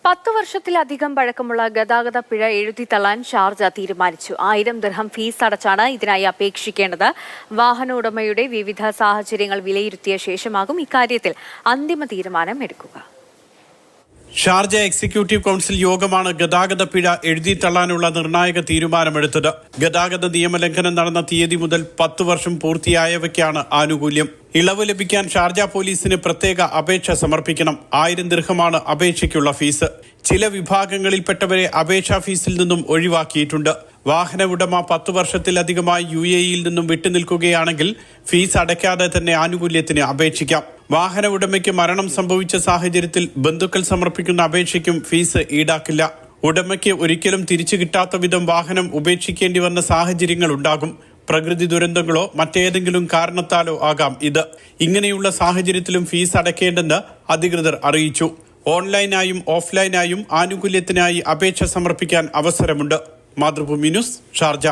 10 വർഷത്തിലധികം പഴക്കമുള്ള ഗതാഗത പിഴ എഴുതിത്തള്ളാൻ ഷാർജ തീരുമാനിച്ചു. 1000 ദിർഹം ഫീസ് അടച്ചാണ് ഇതിനായി അപേക്ഷിക്കേണ്ടത്. വാഹന ഉടമയുടെ വിവിധ സാഹചര്യങ്ങൾ വിലയിരുത്തിയ ശേഷമാകും ഇക്കാര്യത്തിൽ അന്തിമ തീരുമാനം എടുക്കുക. ഷാർജ എക്സിക്യൂട്ടീവ് കൗൺസിൽ യോഗമാണ് ഗതാഗത പിഴ എഴുതിത്തള്ളാനുള്ള നിർണായക തീരുമാനമെടുത്തത്. ഗതാഗത നിയമലംഘനം നടന്ന തീയതി മുതൽ 10 വർഷം പൂർത്തിയായവയ്ക്കാണ് ആനുകൂല്യം. ഇളവ് ലഭിക്കാൻ ഷാർജ പോലീസിന് പ്രത്യേക അപേക്ഷ സമർപ്പിക്കണം. 1000 ദിർഹമാണ് അപേക്ഷയ്ക്കുള്ള ഫീസ്. ചില വിഭാഗങ്ങളിൽപ്പെട്ടവരെ അപേക്ഷാ ഫീസിൽ നിന്നും ഒഴിവാക്കിയിട്ടുണ്ട്. വാഹന ഉടമ 10 വർഷത്തിലധികമായി UAE-യിൽ നിന്നും വിട്ടുനിൽക്കുകയാണെങ്കിൽ ഫീസ് അടയ്ക്കാതെ തന്നെ ആനുകൂല്യത്തിന് അപേക്ഷിക്കാം. വാഹന ഉടമയ്ക്ക് മരണം സംഭവിച്ച സാഹചര്യത്തിൽ ബന്ധുക്കൾ സമർപ്പിക്കുന്ന അപേക്ഷയ്ക്കും ഫീസ് ഈടാക്കില്ല. ഉടമയ്ക്ക് ഒരിക്കലും തിരിച്ചു കിട്ടാത്ത വിധം വാഹനം ഉപേക്ഷിക്കേണ്ടി വന്ന സാഹചര്യങ്ങൾ ഉണ്ടാകും. പ്രകൃതി ദുരന്തങ്ങളോ മറ്റേതെങ്കിലും കാരണത്താലോ ആകാം ഇത്. ഇങ്ങനെയുള്ള സാഹചര്യത്തിലും ഫീസ് അടയ്ക്കേണ്ടെന്ന് അധികൃതർ അറിയിച്ചു. ഓൺലൈനായും ഓഫ്ലൈനായും ആനുകൂല്യത്തിനായി അപേക്ഷ സമർപ്പിക്കാൻ അവസരമുണ്ട്. Mathrubhumi news, Sharjah.